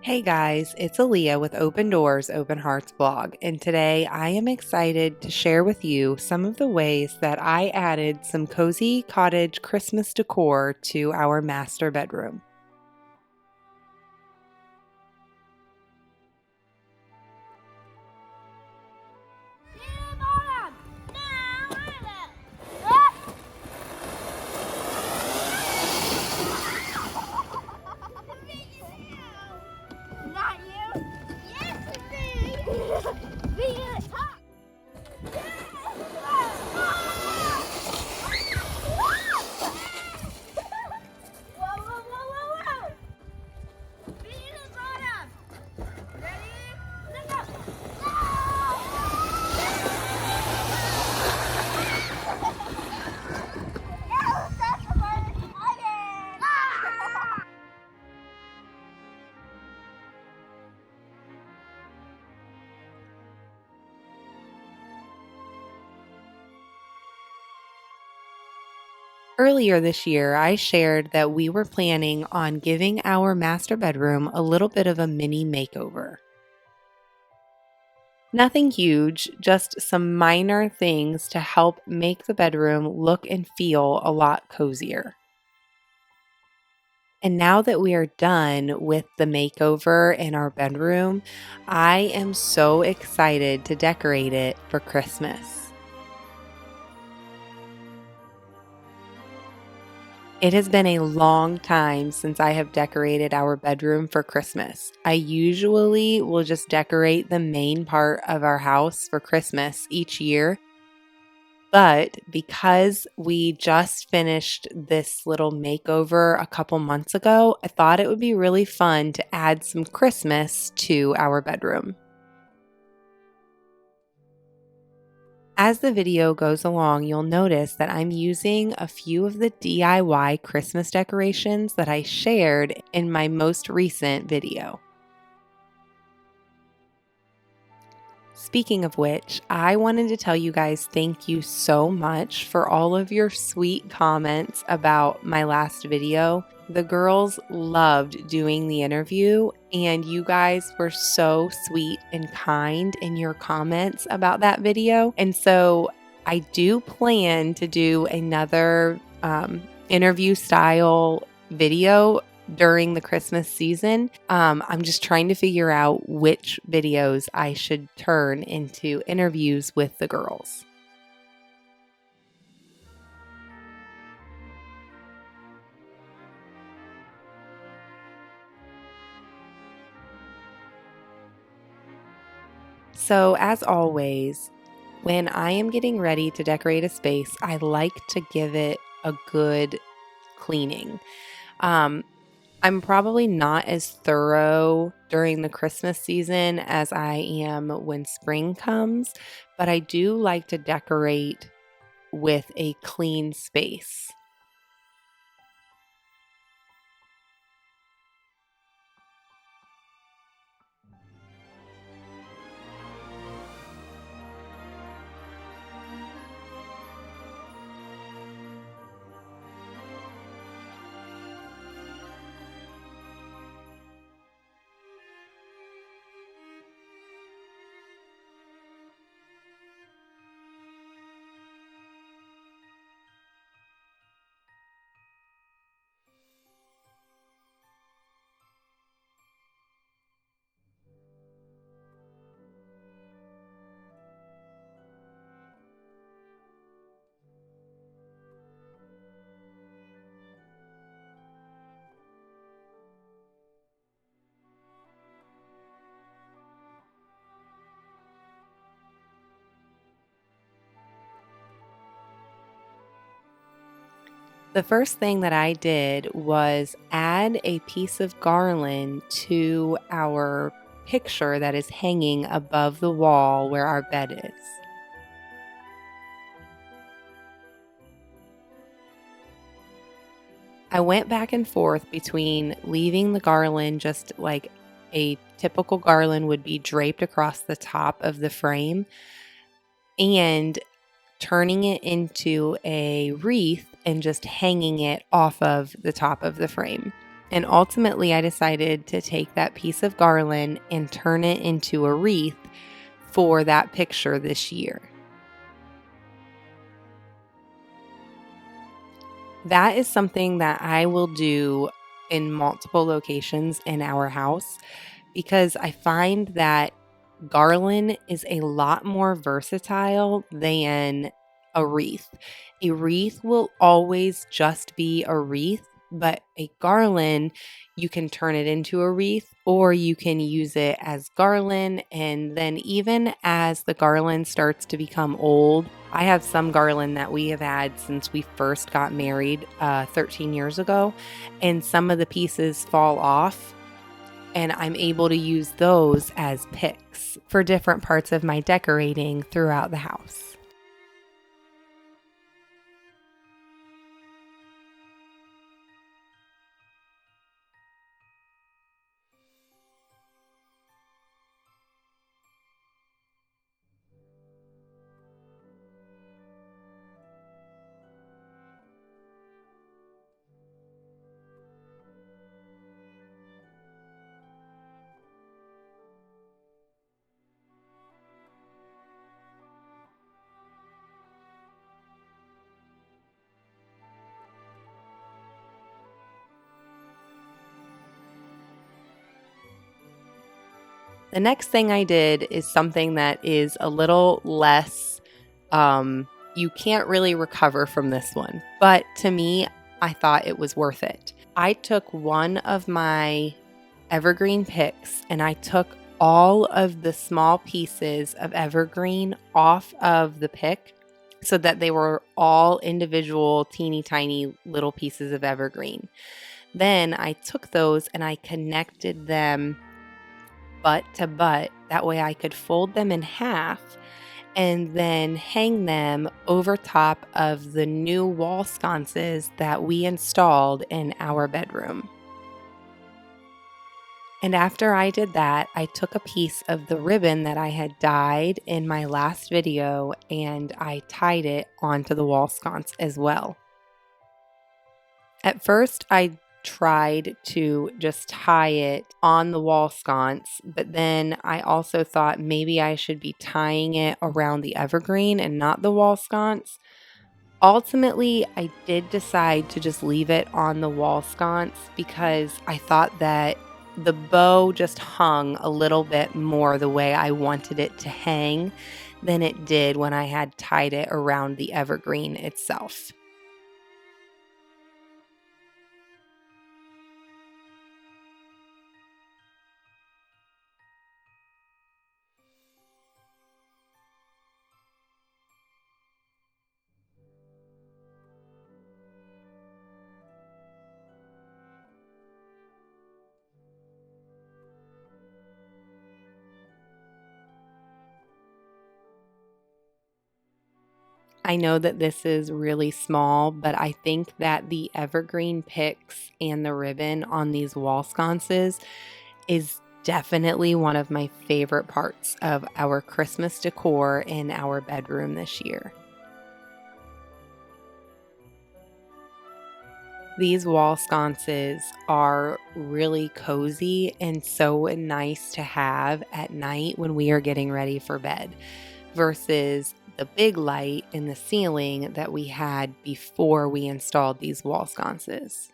Hey guys, it's Aaliyah with Open Doors, Open Hearts blog, and today I am excited to share with you some of the ways that I added some cozy cottage Christmas decor to our master bedroom. Not you? Yes, it's me! Whoa, whoa, whoa, whoa, whoa! Be the bottom! Ready? Let go! That's the first again! Earlier this year, I shared that we were planning on giving our master bedroom a little bit of a mini makeover. Nothing huge, just some minor things to help make the bedroom look and feel a lot cozier. And now that we are done with the makeover in our bedroom, I am so excited to decorate it for Christmas. It has been a long time since I have decorated our bedroom for Christmas. I usually will just decorate the main part of our house for Christmas each year. But because we just finished this little makeover a couple months ago, I thought it would be really fun to add some Christmas to our bedroom. As the video goes along, you'll notice that I'm using a few of the DIY Christmas decorations that I shared in my most recent video. Speaking of which, I wanted to tell you guys thank you so much for all of your sweet comments about my last video. The girls loved doing the interview, and you guys were so sweet and kind in your comments about that video. And so I do plan to do another interview style video during the Christmas season. I'm just trying to figure out which videos I should turn into interviews with the girls. So as always, when I am getting ready to decorate a space, I like to give it a good cleaning. I'm probably not as thorough during the Christmas season as I am when spring comes, but I do like to decorate with a clean space. The first thing that I did was add a piece of garland to our picture that is hanging above the wall where our bed is. I went back and forth between leaving the garland just like a typical garland would be draped across the top of the frame and turning it into a wreath and just hanging it off of the top of the frame. And ultimately, I decided to take that piece of garland and turn it into a wreath for that picture this year. That is something that I will do in multiple locations in our house because I find that garland is a lot more versatile than a wreath. A wreath will always just be a wreath, but a garland, you can turn it into a wreath or you can use it as garland. And then, even as the garland starts to become old, I have some garland that we have had since we first got married 13 years ago, and some of the pieces fall off. And I'm able to use those as picks for different parts of my decorating throughout the house. The next thing I did is something that is a little less, you can't really recover from this one. But to me, I thought it was worth it. I took one of my evergreen picks and I took all of the small pieces of evergreen off of the pick so that they were all individual teeny tiny little pieces of evergreen. Then I took those and I connected them butt to butt. That way I could fold them in half and then hang them over top of the new wall sconces that we installed in our bedroom. And after I did that, I took a piece of the ribbon that I had dyed in my last video and I tied it onto the wall sconce as well. At first, I tried to just tie it on the wall sconce, but then I also thought maybe I should be tying it around the evergreen and not the wall sconce. Ultimately, I did decide to just leave it on the wall sconce because I thought that the bow just hung a little bit more the way I wanted it to hang than it did when I had tied it around the evergreen itself. I know that this is really small, but I think that the evergreen picks and the ribbon on these wall sconces is definitely one of my favorite parts of our Christmas decor in our bedroom this year. These wall sconces are really cozy and so nice to have at night when we are getting ready for bed versus the big light in the ceiling that we had before we installed these wall sconces.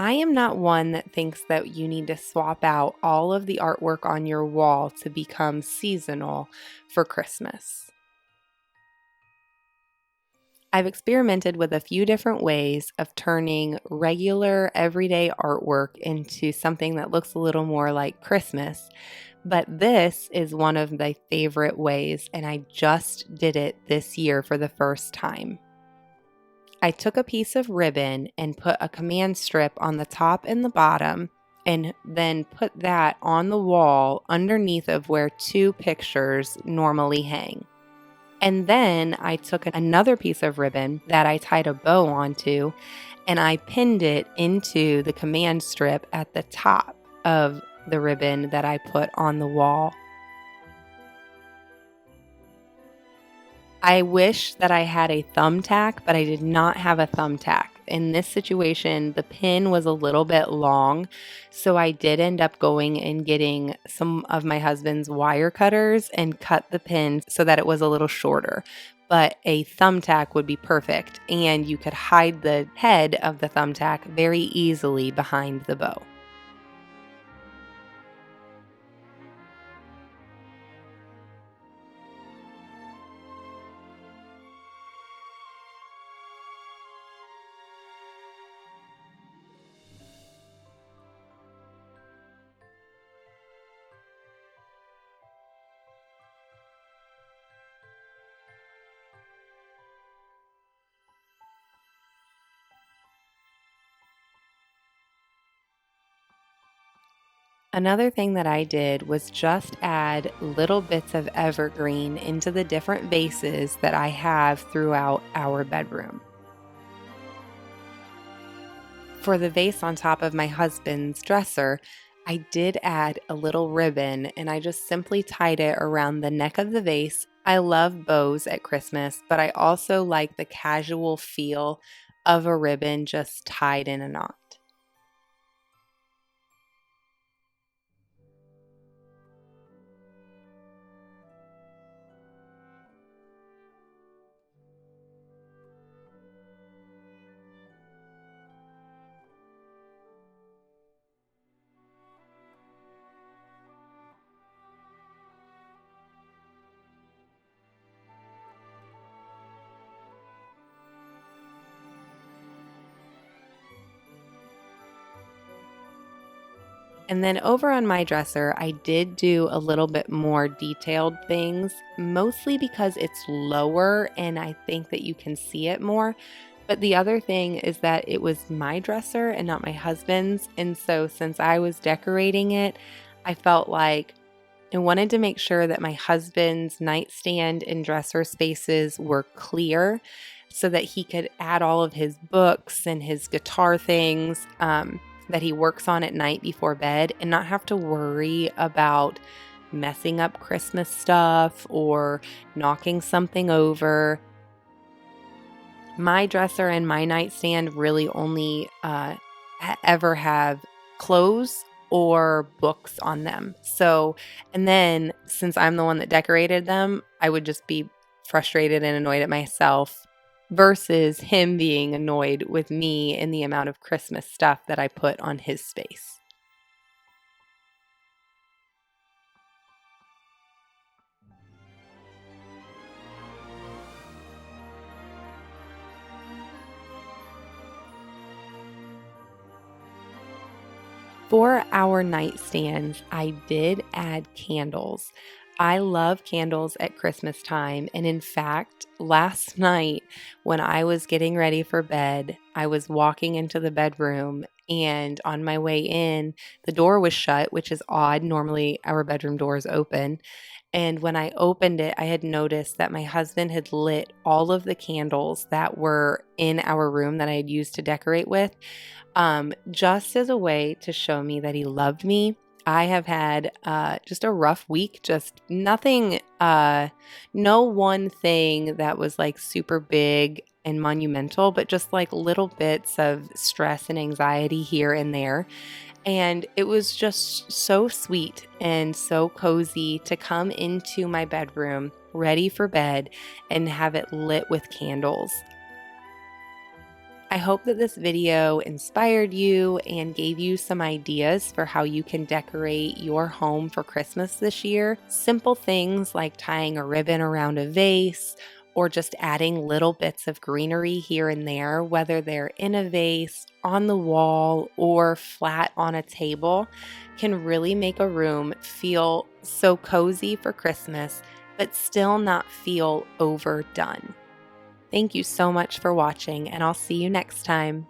I am not one that thinks that you need to swap out all of the artwork on your wall to become seasonal for Christmas. I've experimented with a few different ways of turning regular everyday artwork into something that looks a little more like Christmas, but this is one of my favorite ways, and I just did it this year for the first time. I took a piece of ribbon and put a command strip on the top and the bottom, and then put that on the wall underneath of where two pictures normally hang. And then I took another piece of ribbon that I tied a bow onto, and I pinned it into the command strip at the top of the ribbon that I put on the wall. I wish that I had a thumbtack, but I did not have a thumbtack. In this situation, the pin was a little bit long, so I did end up going and getting some of my husband's wire cutters and cut the pin so that it was a little shorter. But a thumbtack would be perfect, and you could hide the head of the thumbtack very easily behind the bow. Another thing that I did was just add little bits of evergreen into the different vases that I have throughout our bedroom. For the vase on top of my husband's dresser, I did add a little ribbon, and I just simply tied it around the neck of the vase. I love bows at Christmas, but I also like the casual feel of a ribbon just tied in a knot. And then over on my dresser, I did do a little bit more detailed things, mostly because it's lower and I think that you can see it more. But the other thing is that it was my dresser and not my husband's. And so since I was decorating it, I felt like I wanted to make sure that my husband's nightstand and dresser spaces were clear so that he could add all of his books and his guitar things that he works on at night before bed and not have to worry about messing up Christmas stuff or knocking something over. My dresser and my nightstand really only ever have clothes or books on them. So, and then since I'm the one that decorated them, I would just be frustrated and annoyed at myself versus him being annoyed with me and the amount of Christmas stuff that I put on his space. For our nightstands, I did add candles. I love candles at Christmas time. And in fact, last night when I was getting ready for bed, I was walking into the bedroom, and on my way in, the door was shut, which is odd. Normally, our bedroom door is open. And when I opened it, I had noticed that my husband had lit all of the candles that were in our room that I had used to decorate with, just as a way to show me that he loved me. I have had just a rough week, just nothing, no one thing that was like super big and monumental, but just like little bits of stress and anxiety here and there. And it was just so sweet and so cozy to come into my bedroom ready for bed and have it lit with candles. I hope that this video inspired you and gave you some ideas for how you can decorate your home for Christmas this year. Simple things like tying a ribbon around a vase or just adding little bits of greenery here and there, whether they're in a vase, on the wall, or flat on a table, can really make a room feel so cozy for Christmas, but still not feel overdone. Thank you so much for watching, and I'll see you next time.